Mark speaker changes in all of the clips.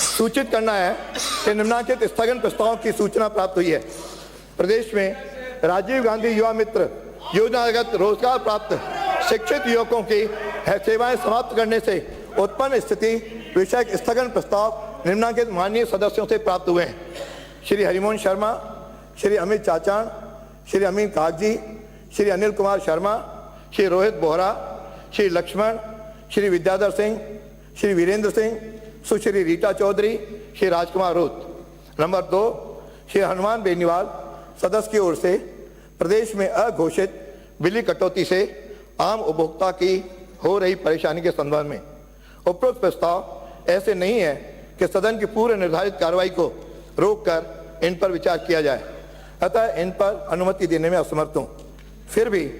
Speaker 1: सूचित करना है कि निम्नलिखित स्थगन प्रस्ताव की सूचना प्राप्त हुई है। प्रदेश में राजीव गांधी युवा मित्र योजनागत रोजगार प्राप्त शिक्षित युवकों की सेवाएं समाप्त करने से उत्पन्न स्थिति विषयक स्थगन प्रस्ताव निम्नलिखित माननीय सदस्यों से प्राप्त हुए हैं। श्री हरिमोहन शर्मा, श्री अमित चाचाण, श्री अमीन कागजी, श्री अनिल कुमार शर्मा, श्री रोहित बोहरा, श्री लक्ष्मण, श्री विद्याधर सिंह, श्री वीरेंद्र सिंह, सुश्री रीटा चौधरी, श्री राजकुमार रोत। नंबर 2, श्री हनुमान बेनीवाल सदस्य की ओर से प्रदेश में अघोषित बिजली कटौती से आम उपभोक्ता की हो रही परेशानी के संबंध में उपरोक्त प्रस्ताव ऐसे नहीं है कि सदन की पूर्व निर्धारित कार्रवाई को रोककर इन पर विचार किया जाए, अतः इन पर अनुमति देने में असमर्थ हूं। फिर भी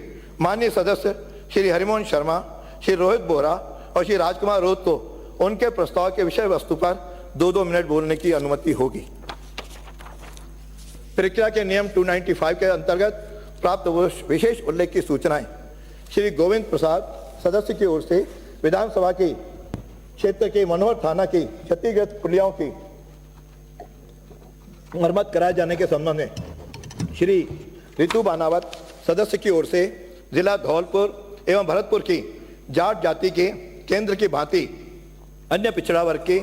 Speaker 1: माननीय सदस्य श्री हरिमोहन शर्मा, श्री रोहित बोहरा और श्री राजकुमार रोत को उनके प्रस्ताव के विषय वस्तु पर 2-2 मिनट बोलने की अनुमति होगी। प्रक्रिया के नियम 295 के अंतर्गत प्राप्त विशेष उल्लेख की सूचनाएं श्री गोविंद प्रसाद सदस्य की ओर से विधानसभा के क्षेत्र के मनोहर थाना की क्षतिग्रस्त पुलियाओं की मरम्मत कराए जाने के संबंध में श्री रितु बानावत सदस्य की ओर से जिला धौलपुर एवं भरतपुर की जाट जाति के केंद्र की भांति अन्य पिछड़ा वर्ग की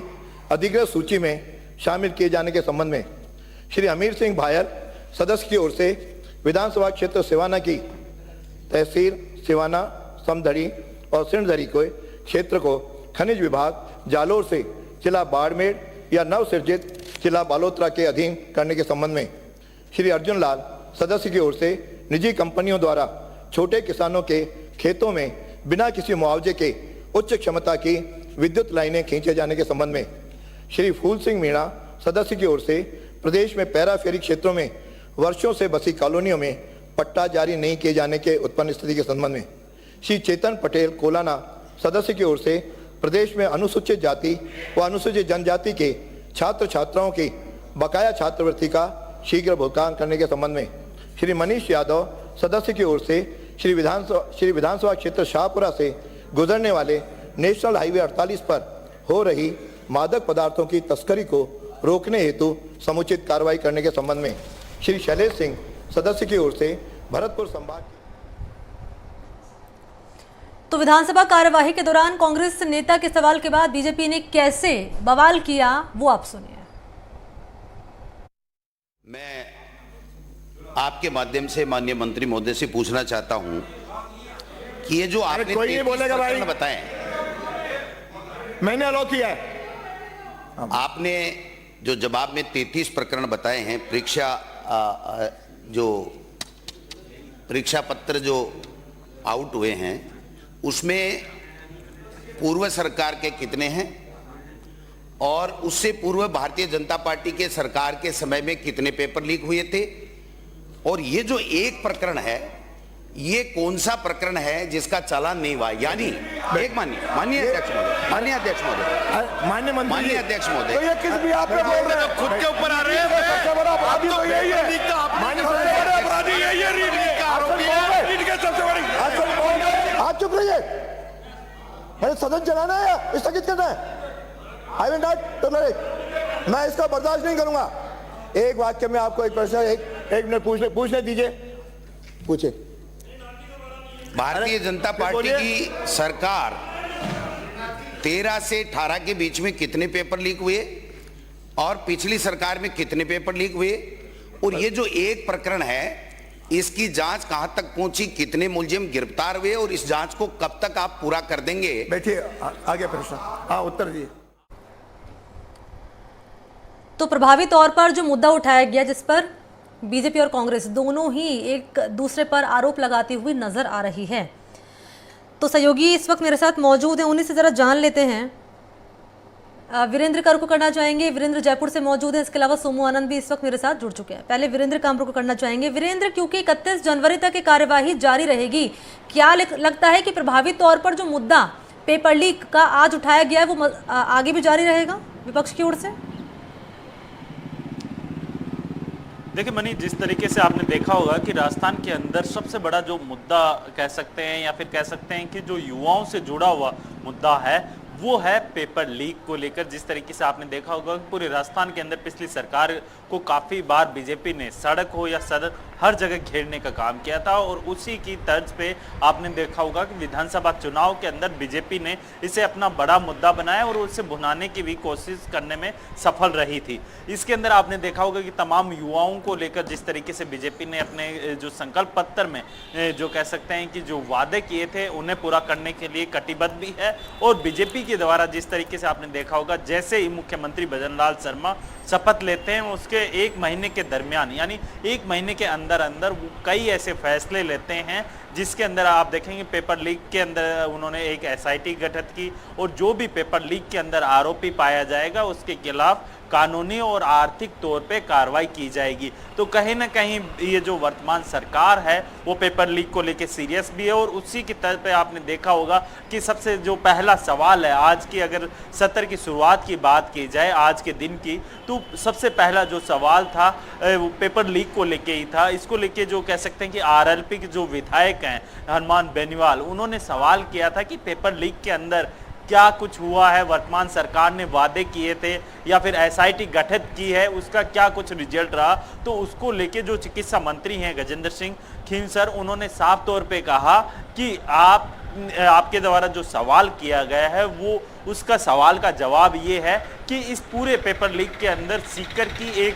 Speaker 1: अधिकृत सूची में शामिल किए जाने के संबंध में श्री अमीर सिंह भायल सदस्य की ओर से विधानसभा क्षेत्र सिवाना की तहसील सिवाना, समधड़ी और सिंधरी के क्षेत्र को खनिज विभाग जालोर से जिला बाड़मेर या नवसृजित जिला बालोतरा के अधीन करने के संबंध में श्री अर्जुन लाल सदस्य की ओर से निजी कंपनियों द्वारा छोटे किसानों के खेतों में बिना किसी मुआवजे के उच्च क्षमता की विद्युत लाइनें खींचे जाने के संबंध में श्री फूल सिंह मीणा सदस्य की ओर से प्रदेश में पैराफेरी क्षेत्रों में वर्षों से बसी कॉलोनियों में पट्टा जारी नहीं किए जाने के उत्पन्न स्थिति के संबंध में श्री चेतन पटेल कोलाना सदस्य की ओर से प्रदेश में अनुसूचित जाति व अनुसूचित जनजाति के छात्र छात्राओं की बकाया छात्रवृत्ति का शीघ्र भुगतान करने के संबंध में श्री मनीष यादव सदस्य की ओर से श्री विधानसभा क्षेत्र शाहपुरा से गुजरने वाले नेशनल हाईवे 48 पर हो रही मादक पदार्थों की तस्करी को रोकने हेतु समुचित कार्रवाई करने के संबंध में श्री शैलेश सिंह सदस्य की ओर से भरतपुर संभाग।
Speaker 2: तो विधानसभा कार्यवाही के दौरान कांग्रेस नेता के सवाल के बाद बीजेपी ने कैसे बवाल किया वो आप सुनिए।
Speaker 3: मैं आपके माध्यम से माननीय मंत्री महोदय से पूछना चाहता हूं कि ये जो आपने
Speaker 1: कोई नहीं बोलेगा भाई,
Speaker 3: बताएं,
Speaker 1: मैंने अलाउ किया है।
Speaker 3: आपने जो जवाब में 33 प्रकरण बताए हैं, परीक्षा पत्र जो आउट हुए हैं उसमें पूर्व सरकार के कितने हैं और उससे पूर्व भारतीय जनता पार्टी के सरकार के समय में कितने पेपर लीक हुए थे, और ये जो एक प्रकरण है ये कौन सा प्रकरण है जिसका चालान नहीं हुआ? यानी एक माननीय अध्यक्ष महोदय, माननीय अध्यक्ष महोदय,
Speaker 1: तो ये किस भी आप बोल रहे हैं,
Speaker 3: खुद के ऊपर आ रहे हैं।
Speaker 1: सबसे बड़ा अपराधी तो यही है, आप चुप रहिए, मैंने सदन चलाना है या स्थगित करना है? आई विल नॉट टॉलरेट, मैं इसका बर्दाश्त नहीं करूंगा। एक वाक्य में आपको एक प्रश्न एक मिनट पूछने दीजिए, पूछे।
Speaker 3: भारतीय जनता पार्टी की सरकार 13 से 18 के बीच में कितने पेपर लीक हुए और पिछली सरकार में कितने पेपर लीक हुए, और ये जो एक प्रकरण है इसकी जांच कहां तक पहुंची, कितने मुलजिम गिरफ्तार हुए और इस जांच को कब तक आप पूरा कर देंगे?
Speaker 1: बैठिए, आगे प्रश्न, हाँ उत्तर दिए।
Speaker 2: तो प्रभावी तौर पर जो मुद्दा उठाया गया जिस पर बीजेपी और कांग्रेस दोनों ही एक दूसरे पर आरोप लगाती हुई नजर आ रही है, तो सहयोगी इस वक्त मेरे साथ मौजूद हैं, उन्हीं से जरा जान लेते हैं। वीरेंद्र का रुख करना चाहेंगे, वीरेंद्र जयपुर से मौजूद है, इसके अलावा सोमू आनंद भी इस वक्त मेरे साथ जुड़ चुके हैं। पहले वीरेंद्र का हम रुख करना चाहेंगे। वीरेंद्र, क्योंकि 31 जनवरी तक ये कार्यवाही जारी रहेगी, क्या लगता है कि प्रभावी तौर पर जो मुद्दा पेपर लीक का आज उठाया गया है वो आगे भी जारी रहेगा विपक्ष की ओर से?
Speaker 4: देखिए मनी, जिस तरीके से आपने देखा होगा कि राजस्थान के अंदर सबसे बड़ा जो मुद्दा कह सकते हैं या फिर कह सकते हैं कि जो युवाओं से जुड़ा हुआ मुद्दा है वो है पेपर लीक को लेकर। जिस तरीके से आपने देखा होगा पूरे राजस्थान के अंदर पिछली सरकार को काफी बार बीजेपी ने सड़क हो या सदन हर जगह घेरने का काम किया था, और उसी की तर्ज पे आपने देखा होगा कि विधानसभा चुनाव के अंदर बीजेपी ने इसे अपना बड़ा मुद्दा बनाया और उसे भुनाने की भी कोशिश करने में सफल रही थी। इसके अंदर आपने देखा होगा कि तमाम युवाओं को लेकर जिस तरीके से बीजेपी ने अपने जो संकल्प पत्र में जो कह सकते हैं कि जो वादे किए थे उन्हें पूरा करने के लिए कटिबद्ध भी है, और बीजेपी के द्वारा जिस तरीके से आपने देखा होगा जैसे ही मुख्यमंत्री भजनलाल शर्मा शपथ लेते हैं उसके 1 महीने के दरमियान, यानी 1 महीने के अंदर अंदर वो कई ऐसे फैसले लेते हैं जिसके अंदर आप देखेंगे पेपर लीक के अंदर उन्होंने एक एसआईटी गठित की, और जो भी पेपर लीक के अंदर आरोपी पाया जाएगा उसके खिलाफ कानूनी और आर्थिक तौर पे कार्रवाई की जाएगी। तो कहीं ना कहीं ये जो वर्तमान सरकार है वो पेपर लीक को लेके सीरियस भी है, और उसी की तरह पे आपने देखा होगा कि सबसे जो पहला सवाल है आज की, अगर सत्र की शुरुआत की बात की जाए आज के दिन की, तो सबसे पहला जो सवाल था वो पेपर लीक को लेके ही था। इसको लेके जो कह सकते हैं कि आरएलपी के जो विधायक हैं हनुमान बेनीवाल, उन्होंने सवाल किया था कि पेपर लीक के अंदर क्या कुछ हुआ है, वर्तमान सरकार ने वादे किए थे या फिर एसआईटी गठित की है उसका क्या कुछ रिजल्ट रहा। तो उसको लेके जो चिकित्सा मंत्री हैं गजेंद्र सिंह खींसर, उन्होंने साफ तौर पे कहा कि आपके द्वारा जो सवाल किया गया है वो उसका सवाल का जवाब ये है कि इस पूरे पेपर लीक के अंदर सीकर की एक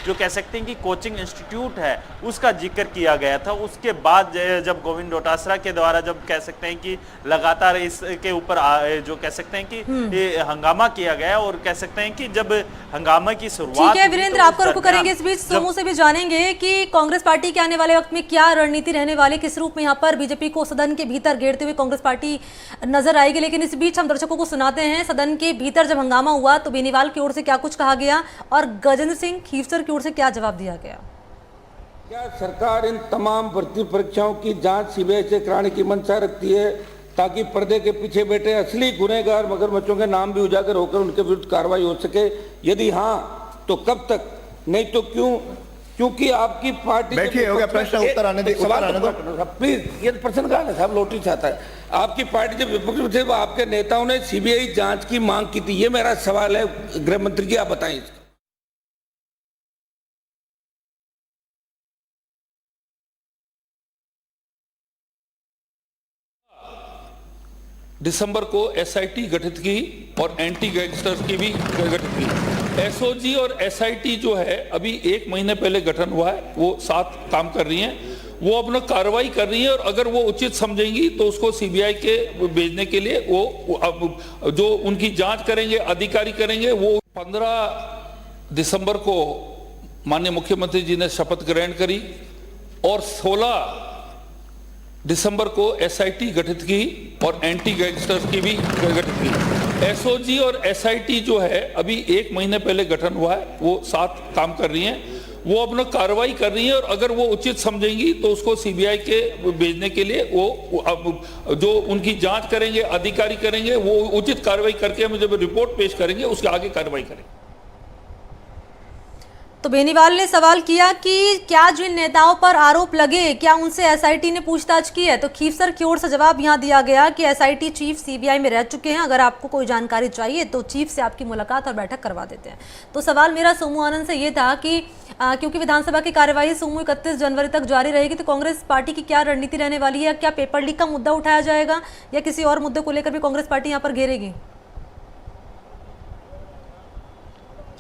Speaker 4: जो कह सकते हैं कि कोचिंग इंस्टीट्यूट है उसका जिक्र किया गया था। उसके बाद जब गोविंद डोटासरा के द्वारा जब कह सकते हैं कि लगातार इसके ऊपर जो कह सकते हैं कि हंगामा किया गया, और कह सकते हैं कि जब हंगामा की शुरुआत,
Speaker 2: ठीक है वीरेंद्र, आपको रुको करेंगे। इस बीच सोमू से भी जानेंगे कि कांग्रेस पार्टी के आने वाले वक्त में क्या रणनीति रहने वाली, किस रूप में यहाँ पर बीजेपी को सदन के भीतर घेरते हुए कांग्रेस पार्टी नजर आएगी। लेकिन इस बीच हम दर्शकों को सुनाते हैं सदन के भीतर जब हंगामा हुआ तो बेनीवाल की ओर से क्या कुछ कहा गया और गजेंद्र सिंह खींवसर की ओर से क्या जवाब दिया गया।
Speaker 5: क्या सरकार इन तमाम भर्ती परीक्षाओं की जांच सीबीआई से कराने की मंशा रखती है ताकि पर्दे के पीछे बैठे असली गुनहगार मगरमच्छों के नाम भी उजागर होकर उनके विरुद्ध कार्रवाई हो सके? यदि हाँ तो कब तक, नहीं तो क्यों? क्योंकि आपकी पार्टी,
Speaker 1: बैठिए, हो गया प्रश्न, उत्तर आने दो,
Speaker 5: प्लीज। ये प्रश्न कहा है साहब, नोटिस आता है। आपकी पार्टी जब विपक्ष में थे आपके नेताओं ने सीबीआई जांच की मांग की थी, ये मेरा सवाल है गृह मंत्री जी, आप बताएं।
Speaker 6: दिसंबर को एसआईटी गठित की और एंटी गैंगस्टर्स की भी गठित की। एसओजी और एसआईटी जो है अभी 1 महीने पहले गठन हुआ है, वो साथ काम कर रही हैं, वो अपना कार्रवाई कर रही है, और अगर वो उचित समझेंगी तो उसको सीबीआई के भेजने के लिए वो जो उनकी जांच करेंगे अधिकारी करेंगे। वो 15 दिसंबर को माननीय मुख्यमंत्री जी ने शपथ ग्रहण करी और 16 दिसंबर को एसआईटी गठित की और एंटी गैंगस्टर्स की भी गठित की। एसओजी और एसआईटी जो है अभी 1 महीने पहले गठन हुआ है, वो साथ काम कर रही हैं, वो अपना कार्रवाई कर रही है, और अगर वो उचित समझेंगी तो उसको सीबीआई के भेजने के लिए वो जो उनकी जांच करेंगे अधिकारी करेंगे, वो उचित कार्रवाई करके हमें जब रिपोर्ट पेश करेंगे उसके आगे कार्रवाई करेंगे।
Speaker 2: तो बेनीवाल ने सवाल किया कि क्या जिन नेताओं पर आरोप लगे क्या उनसे एसआईटी ने पूछताछ की है, तो खींवसर की ओर से जवाब यहां दिया गया कि एसआईटी चीफ सीबीआई में रह चुके हैं, अगर आपको कोई जानकारी चाहिए तो चीफ से आपकी मुलाकात और बैठक करवा देते हैं। तो सवाल मेरा सोमू आनंद से ये था कि क्योंकि विधानसभा की कार्यवाही सोमू 31 जनवरी तक जारी रहेगी, तो कांग्रेस पार्टी की क्या रणनीति रहने वाली है? क्या पेपर लीक का मुद्दा उठाया जाएगा या किसी और मुद्दे को लेकर भी कांग्रेस पार्टी यहाँ पर घेरेगी?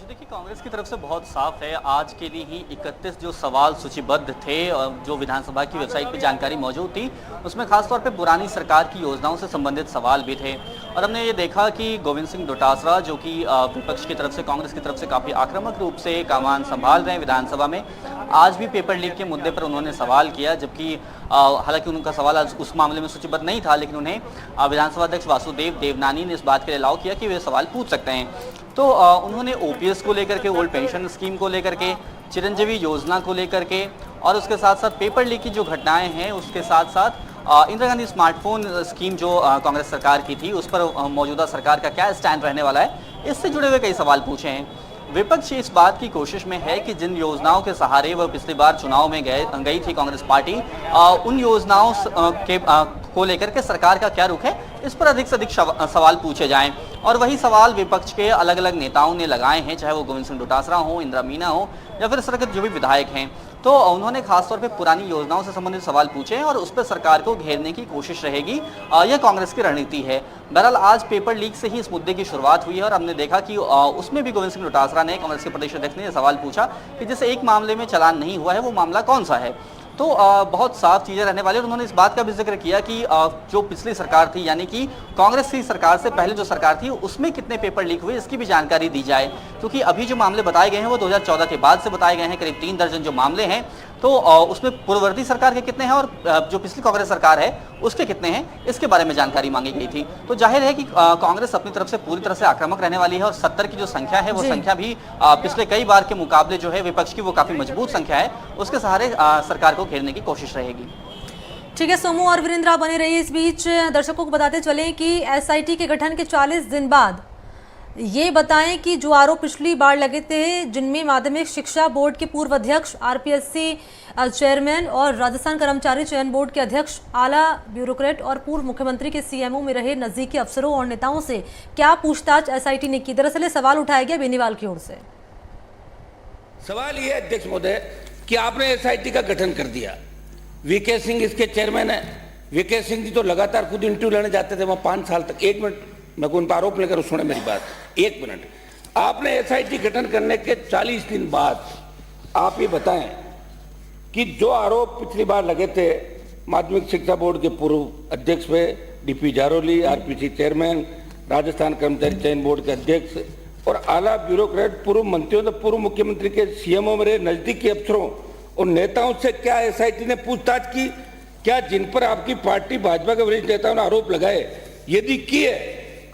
Speaker 7: देखिए, कांग्रेस की तरफ से बहुत साफ है, आज के लिए ही 31 जो सवाल सूचीबद्ध थे और जो विधानसभा की वेबसाइट पर जानकारी मौजूद थी उसमें खासतौर पे पुरानी सरकार की योजनाओं से संबंधित सवाल भी थे। और हमने ये देखा कि गोविंद सिंह डोटासरा जो कि विपक्ष की तरफ से कांग्रेस की तरफ से काफ़ी आक्रामक रूप से कमान संभाल रहे हैं विधानसभा में, आज भी पेपर लीक के मुद्दे पर उन्होंने सवाल किया, जबकि हालांकि उनका सवाल आज उस मामले में सूचीबद्ध नहीं था, लेकिन उन्हें विधानसभा अध्यक्ष वासुदेव देवनानी ने इस बात के लिए अलाउ किया कि वे सवाल पूछ सकते हैं। तो उन्होंने ओपीएस को लेकर के, ओल्ड पेंशन स्कीम को लेकर के, चिरंजीवी योजना को लेकर के, और उसके साथ साथ पेपर लीक की जो घटनाएं हैं उसके साथ साथ इंदिरा गांधी स्मार्टफोन स्कीम जो कांग्रेस सरकार की थी उस पर मौजूदा सरकार का क्या स्टैंड रहने वाला है, इससे जुड़े हुए कई सवाल पूछे हैं। विपक्ष इस बात की कोशिश में है कि जिन योजनाओं के सहारे वह पिछली बार चुनाव में गई थी कांग्रेस पार्टी, उन योजनाओं के को लेकर के सरकार का क्या रुख है, इस पर अधिक से अधिक सवाल पूछे जाएं। और वही सवाल विपक्ष के अलग अलग नेताओं ने लगाए हैं, चाहे वो गोविंद सिंह डोटासरा हो, इंदिरा मीना हो या फिर इस तरह के जो भी विधायक हैं। तो उन्होंने खासतौर पे पुरानी योजनाओं से संबंधित सवाल पूछे हैं और उस पर सरकार को घेरने की कोशिश रहेगी। यह कांग्रेस की रणनीति है। बहरहाल आज पेपर लीक से ही इस मुद्दे की शुरुआत हुई है और हमने देखा कि उसमें भी गोविंद सिंह डोटासरा ने, कांग्रेस के प्रदेश अध्यक्ष ने यह सवाल पूछा कि जैसे एक मामले में चालान नहीं हुआ है, वो मामला कौन सा है। तो बहुत साफ चीजें रहने वाली। और उन्होंने इस बात का भी जिक्र किया कि जो पिछली सरकार थी, यानी कि कांग्रेस की सरकार से पहले जो सरकार थी, उसमें कितने पेपर लीक हुए इसकी भी जानकारी दी जाए, क्योंकि अभी जो मामले बताए गए हैं वो 2014 के बाद से बताए गए हैं। करीब 3 दर्जन जो मामले हैं, तो उसमें पूर्ववर्ती सरकार के कितने हैं और जो पिछली कांग्रेस सरकार है उसके कितने हैं, इसके बारे में जानकारी मांगी गई थी। तो जाहिर है कि कांग्रेस अपनी तरफ से पूरी तरह से आक्रामक रहने वाली है और 70 की जो संख्या है वो संख्या भी पिछले कई बार के मुकाबले जो है विपक्ष की वो काफी मजबूत संख्या है, उसके सहारे सरकार को घेरने की कोशिश रहेगी।
Speaker 2: ठीक है सोमू और वीरेंद्र, आप बने रहिए। इस बीच दर्शकों को बताते चलें कि एसआईटी के गठन के 40 दिन बाद ये बताएं कि जो आरोप पिछली बार लगे थे, जिनमें माध्यमिक शिक्षा बोर्ड के पूर्व अध्यक्ष, आरपीएससी चेयरमैन और राजस्थान कर्मचारी चयन बोर्ड के अध्यक्ष, आला ब्यूरोक्रेट और पूर्व मुख्यमंत्री के सीएमओ में रहे नजदीकी अफसरों और नेताओं से क्या पूछताछ एसआईटी ने की। दरअसल सवाल उठाया गया बेनीवाल की ओर से।
Speaker 5: सवाल ये है अध्यक्ष महोदय कि आपने एसआईटी का गठन कर दिया, वीके सिंह इसके चेयरमैन है। वीके सिंह जी तो लगातार खुद इंटरव्यू लेने जाते थे वहां 5 साल तक। 1 मिनट, मैं उन पर आरोप लेकर सुने मेरी बात, 1 मिनट। आपने एसआईटी गठन करने के 40 दिन बाद आप ये बताएं कि जो आरोप पिछली बार लगे थे माध्यमिक शिक्षा बोर्ड के पूर्व अध्यक्ष पे, DP Jaroli, RPC chairman, Rajasthan कर्मचारी चयन बोर्ड के अध्यक्ष और आला ब्यूरोक्रेट, पूर्व मंत्रियों ने पूर्व मुख्यमंत्री के सीएमओ मेरे नजदीकी अफसरों और नेताओं से क्या एसआईटी ने पूछताछ की? क्या जिन पर आपकी पार्टी भाजपा के वरिष्ठ नेताओं ने आरोप लगाए, यदि किए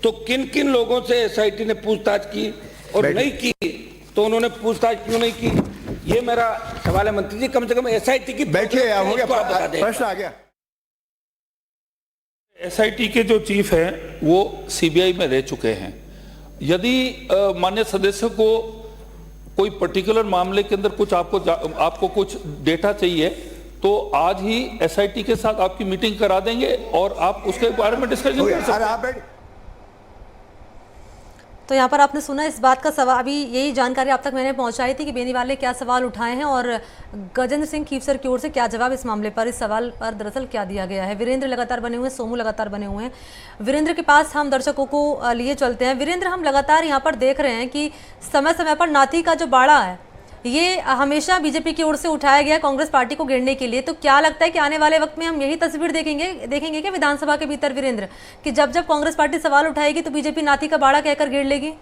Speaker 5: तो किन किन लोगों से एसआईटी ने पूछताछ की और नहीं की तो उन्होंने पूछताछ क्यों नहीं की? ये मेरा सवाल है मंत्री जी। कम से कम एसआईटी की
Speaker 1: बैठिए, हो गया प्रश्न आ गया।
Speaker 6: एसआईटी के जो चीफ हैं वो सीबीआई में रह चुके हैं। यदि मान्य सदस्य को कोई पर्टिकुलर मामले के अंदर कुछ आपको कुछ डेटा चाहिए तो आज ही एसआईटी के साथ आपकी मीटिंग करा देंगे और आप उसके बारे में डिस्कशन कर सकते हैं।
Speaker 2: तो यहाँ पर आपने सुना इस बात का सवाल, अभी यही जानकारी आप तक मैंने पहुँचाई थी कि बेनीवाल ने क्या सवाल उठाए हैं और गजेंद्र सिंह खीवसर की ओर से क्या जवाब इस मामले पर, इस सवाल पर दरअसल क्या दिया गया है। वीरेंद्र लगातार बने हुए हैं, सोमू लगातार बने हुए हैं। वीरेंद्र के पास हम दर्शकों को लिए चलते हैं। वीरेंद्र, हम लगातार यहाँ पर देख रहे हैं कि समय समय पर नाथी का जो बाड़ा है ये हमेशा बीजेपी की ओर से उठाया गया कांग्रेस पार्टी को घेरने के लिए। तो क्या लगता है कि आने वाले वक्त में हम यही तस्वीर देखेंगे क्या विधानसभा के भीतर वीरेंद्र, कि जब जब कांग्रेस पार्टी सवाल उठाएगी तो बीजेपी नाथी का बाड़ा कहकर घेर लेगी?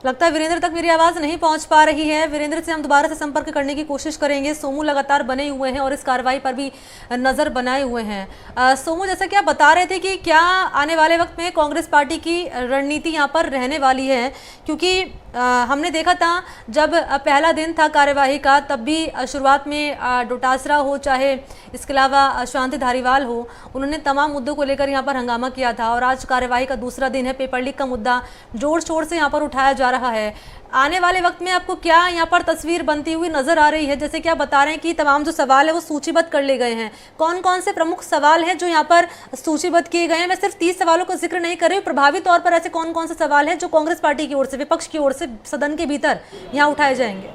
Speaker 2: लगता है वीरेंद्र तक मेरी आवाज नहीं पहुंच पा रही है। वीरेंद्र से हम दोबारा से संपर्क करने की कोशिश करेंगे। सोमू लगातार बने हुए हैं और इस कार्रवाई पर भी नजर बनाए हुए हैं। सोमू, जैसा कि आप बता रहे थे कि क्या आने वाले वक्त में कांग्रेस पार्टी की रणनीति यहां पर रहने वाली है, क्योंकि हमने देखा था जब पहला दिन था कार्यवाही का, तब भी शुरुआत में डोटासरा हो, चाहे इसके अलावा शांति धारीवाल हो, उन्होंने तमाम मुद्दों को लेकर यहाँ पर हंगामा किया था। और आज कार्यवाही का दूसरा दिन है, पेपर लीक का मुद्दा जोर शोर से यहाँ पर उठाया जा रहा है। आने वाले वक्त में आपको क्या यहाँ पर तस्वीर बनती हुई नजर आ रही है? जैसे कि आप बता रहे हैं कि तमाम जो सवाल है वो सूचीबद्ध कर ले गए हैं, कौन कौन से प्रमुख सवाल हैं जो यहाँ पर सूचीबद्ध किए गए हैं? मैं सिर्फ 30 सवालों का जिक्र नहीं कर रही हूँ, प्रभावी तौर पर ऐसे कौन कौन से सवाल हैं जो कांग्रेस पार्टी की ओर से, विपक्ष की ओर से सदन के भीतर यहाँ उठाए जाएंगे?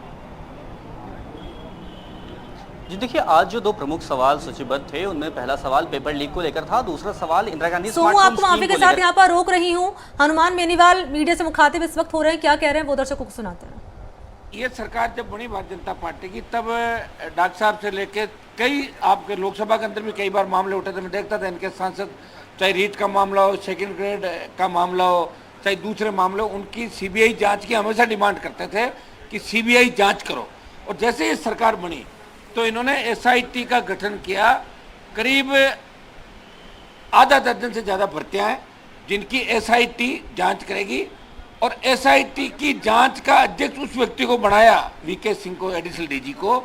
Speaker 7: जी देखिए, आज जो 2 प्रमुख सवाल सूचीबद्ध थे उनमें पहला सवाल पेपर लीक को लेकर था, दूसरा सवाल इंदिरा गांधी
Speaker 2: सोमू, आपको माफी के साथ यहाँ पर रोक रही हूँ। हनुमान बेनीवाल मीडिया से मुखातिब इस वक्त हो रहे हैं, क्या कह रहे हैं वो दर्शकों को सुनाते हैं।
Speaker 5: ये सरकार जब बनी भारतीय जनता पार्टी की, तब डॉक्टर साहब से लेके कई आपके लोकसभा के अंदर भी कई बार मामले उठे थे। मैं देखता था इनके सांसद, चाहे रीट का मामला हो, सेकंड ग्रेड का मामला हो, चाहे दूसरे मामले, उनकी सीबीआई जांच की हमेशा डिमांड करते थे कि सीबीआई जांच करो। और जैसे ये सरकार बनी तो इन्होंने एसआईटी का गठन किया। करीब आधा दर्जन से ज़्यादा भर्तियां हैं जिनकी एसआईटी जांच करेगी। और एसआईटी की जांच का अध्यक्ष उस व्यक्ति को बनाया, वीके सिंह को, एडिशनल डीजी को,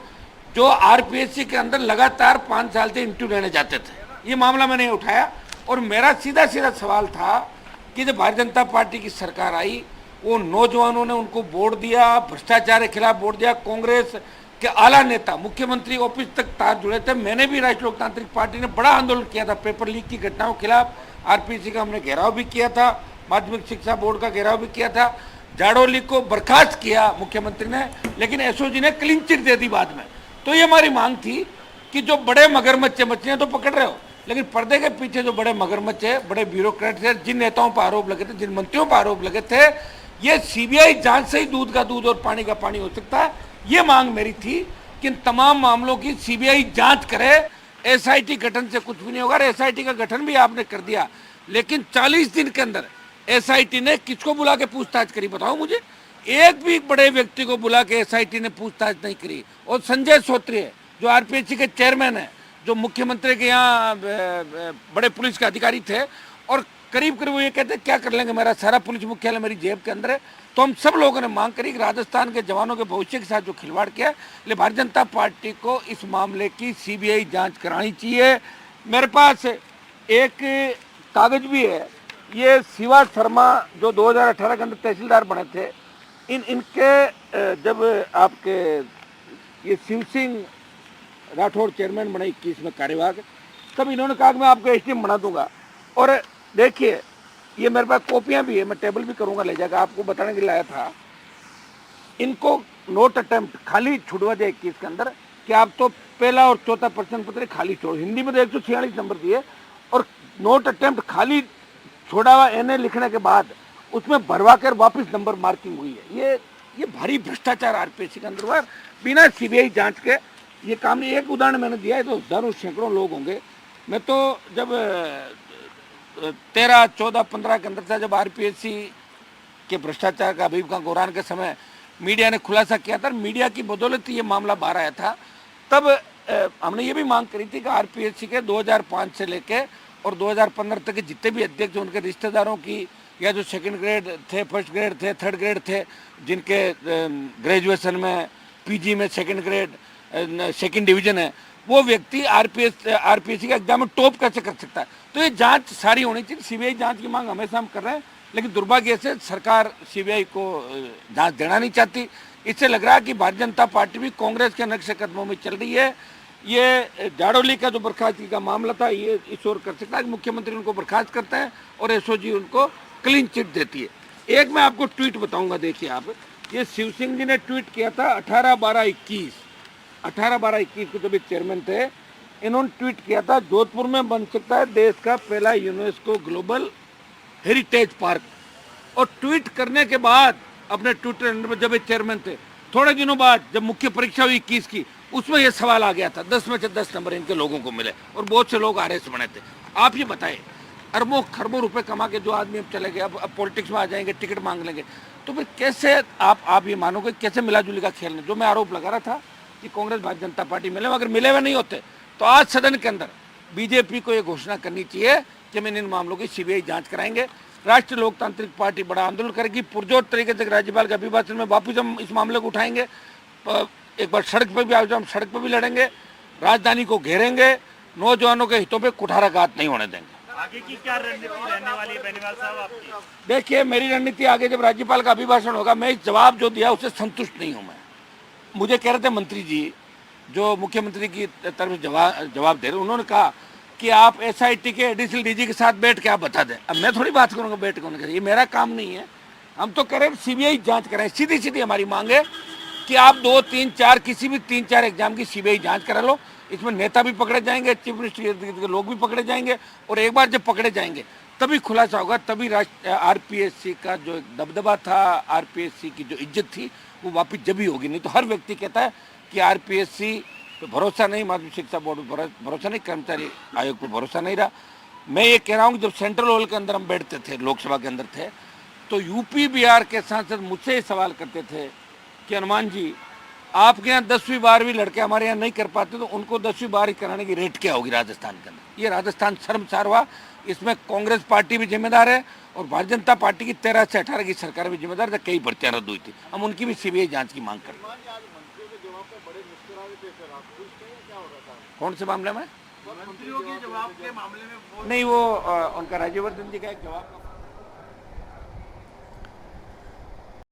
Speaker 5: जो आरपीएससी के अंदर लगातार 5 साल से इंटरव्यू लेने जाते थे। ये मामला मैंने उठाया और मेरा सीधा सीधा सवाल था कि जब भारतीय जनता पार्टी की सरकार आई वो नौजवानों ने उनको वोट दिया, भ्रष्टाचार के खिलाफ वोट दिया। कांग्रेस के आला नेता मुख्यमंत्री ऑफिस तक तार जुड़े थे। मैंने भी राष्ट्रीय लोकतांत्रिक पार्टी ने बड़ा आंदोलन किया था पेपर लीक की घटनाओं के खिलाफ। आरपीएससी का हमने घेराव भी किया था, माध्यमिक शिक्षा बोर्ड का घेराव भी किया था। जाड़ोली को बर्खास्त किया मुख्यमंत्री ने, लेकिन एसओजी ने क्लीन चिट दे दी बाद में। तो ये हमारी मांग थी कि जो बड़े मगरमच्छ मछलियां तो पकड़ रहे हो, लेकिन पर्दे के पीछे जो बड़े मगरमच्छ है, बड़े ब्यूरोक्रेट्स है, जिन नेताओं पर आरोप लगे थे, जिन मंत्रियों पर आरोप लगे थे, ये सीबीआई जांच से ही दूध का दूध और पानी का पानी हो सकता है। ये मांग मेरी थी कि इन तमाम मामलों की सीबीआई जांच करे। एसआईटी गठन से कुछ भी नहीं होगा। एसआईटी का गठन भी आपने कर दिया, लेकिन 40 दिन के अंदर एसआईटी ने किसको बुला के पूछताछ करी, बताओ मुझे। एक भी बड़े व्यक्ति को बुला के एसआईटी ने पूछताछ नहीं करी। और संजय सोत्री जो आरपीएससी के चेयरमैन है, जो मुख्यमंत्री के यहाँ बड़े पुलिस के अधिकारी थे, और करीब करीब वो ये कहते क्या कर लेंगे, मेरा सारा पुलिस मुख्यालय मेरी जेब के अंदर है। तो हम सब लोगों ने मांग करी कि राजस्थान के जवानों के भविष्य के साथ जो खिलवाड़ किया, इसलिए भारतीय जनता पार्टी को इस मामले की सीबीआई जांच करानी चाहिए। मेरे पास एक कागज भी है, ये शिवा शर्मा जो 2018 के अंदर तहसीलदार बने थे, इनके जब आपके ये शिव सिंह राठौड़ चेयरमैन बने 21 में कार्यवाहक, तब इन्होंने कहा कि मैं आपको एसडीएम बना दूंगा। और देखिए ये मेरे पास कॉपियां भी है, मैं टेबल भी करूंगा ले जाकर, आपको बताने के लिए लाया था। इनको नोट अटेम्प्ट खाली छुड़वा दिया 21 के अंदर कि आप तो पहला और चौथा प्रश्न पत्र खाली छोड़ो। हिंदी में तो 146 नंबर दिए और नोट अटेम्प्ट खाली छोड़ा हुआ एनए लिखने के बाद उसमें भरवा कर वापस नंबर मार्किंग हुई है। ये भारी भ्रष्टाचार आरपीएससी के अंदर हुआ बिना सीबीआई जांच के। ये काम नहीं, एक उदाहरण मैंने दिया है तो हजारों सैकड़ों लोग होंगे। मैं तो जब 13, 14, 15 के अंदर था, जब आरपीएससी के भ्रष्टाचार का अभी का गोरान के समय मीडिया ने खुलासा किया था, मीडिया की बदौलत ये मामला बाहर आया था, तब हमने ये भी मांग करी थी कि आरपीएससी के 2005 से लेके और 2015 तक के जितने भी अध्यक्ष उनके रिश्तेदारों की, या जो सेकंड ग्रेड थे, फर्स्ट ग्रेड थे, थर्ड ग्रेड थे, जिनके ग्रेजुएशन में, पीजी में सेकंड ग्रेड, सेकंड डिवीजन है, वो व्यक्ति आरपीएससी का एग्जाम में टॉप कैसे कर सकता है। तो ये जांच सारी होनी चाहिए। सीबीआई जांच की मांग हमेशा हम कर रहे हैं, लेकिन दुर्भाग्य से सरकार सीबीआई को जांच देना नहीं चाहती। इससे लग रहा है कि भारतीय जनता पार्टी भी कांग्रेस के नक्शे कदमों में चल रही है। ये जाड़ोली का जो बर्खास्तगी का मामला था, ये इस ओर कर सकता है कि मुख्यमंत्री उनको बर्खास्त करते हैं और एसओजी उनको क्लीन चिट देती है। एक मैं आपको ट्वीट बताऊंगा, देखिए आप, ये शिव सिंह जी ने ट्वीट किया था 18/12/21 के जब चेयरमैन थे, इन्होंने ट्वीट किया था जोधपुर में बन सकता है देश का पहला यूनेस्को ग्लोबल हेरिटेज पार्क। और ट्वीट करने के बाद अपने ट्विटर हैंडल पर, जब ये चेयरमैन थे, थोड़े दिनों बाद जब मुख्य परीक्षा हुई 21 की, उसमें यह सवाल आ गया था, 10 में से 10 नंबर इनके लोगों को मिले और बहुत से लोग आरएस बने थे। आप ये बताएं, अरबों खरबों रुपए कमा के जो आदमी अब चले गए, अब पॉलिटिक्स में आ जाएंगे, टिकट मांग लेंगे, तो फिर कैसे आप ये मानोगे कैसे मिलाजुली का खेल है। जो मैं आरोप लगा रहा था कि कांग्रेस भारतीय जनता पार्टी मिले, अगर मिले हुए नहीं होते तो आज सदन के अंदर बीजेपी को ये घोषणा करनी चाहिए कि हम इन मामलों की सीबीआई जांच कराएंगे। राष्ट्रीय लोकतांत्रिक पार्टी बड़ा आंदोलन करेगी, पुरजोर तरीके से राज्यपाल के अभिभाषण में वापस हम इस मामले को उठाएंगे। एक बार सड़क पर भी आ जाओ, हम सड़क पर भी लड़ेंगे, राजधानी को घेरेंगे, नौजवानों के हितों पे कुठाराघात नहीं होने देंगे।
Speaker 4: आगे की क्या रणनीति रहने वाली है बेनीवाल साहब आपकी?
Speaker 5: देखिए मेरी रणनीति आगे, जब राज्यपाल का अभिभाषण होगा, मैं इस जवाब जो दिया उससे संतुष्ट नहीं हूँ। मैं मुझे कह रहे थे मंत्री जी जो मुख्यमंत्री की तरफ जवाब दे रहे, उन्होंने कहा कि आप एसआईटी के एडिशनल डीजी के साथ बैठ के आप बता दें। अब मैं थोड़ी बात करूंगा बैठ के, उन्होंने कहा ये मेरा काम नहीं है। हम तो कह रहे हैं सीबीआई जांच कराएं। सीधी सीधी हमारी मांग है कि आप 2, 3, 4 किसी भी 3-4 एग्जाम की सीबीआई जांच करा लो। इसमें नेता भी पकड़े जाएंगे, चीफ मिनिस्टर के लोग भी पकड़े जाएंगे, और एक बार जब पकड़े जाएंगे तभी खुलासा होगा, तभी आरपीएससी का जो दबदबा था, आरपीएससी की जो इज्जत थी, वो वापिस जब ही होगी। नहीं तो हर व्यक्ति कहता है कि आरपीएससी पे भरोसा नहीं, माध्यमिक शिक्षा बोर्ड पर भरोसा नहीं, कर्मचारी आयोग पर भरोसा नहीं रहा। मैं ये कह रहा हूँ जब सेंट्रल हॉल के अंदर हम बैठते थे, लोकसभा के अंदर थे, तो यूपी बिहार के सांसद मुझसे सवाल करते थे कि हनुमान जी आपके यहाँ 10वीं 12वीं लड़के हमारे यहाँ नहीं कर पाते, तो उनको 10वीं 12वीं कराने की रेट क्या होगी राजस्थान के अंदर। ये राजस्थान शर्मसार हुआ। इसमें कांग्रेस पार्टी भी जिम्मेदार है और भारतीय जनता पार्टी की 13 से 18 की सरकार भी जिम्मेदार है। कई भर्तियां रद्द हुई थी, हम उनकी भी सीबीआई जांच की मांग कर रहे हैं। कौन से मामले में? मंत्रियों के जवाब के मामले में नहीं, वो उनका राज्यवर्धन जी का एक जवाब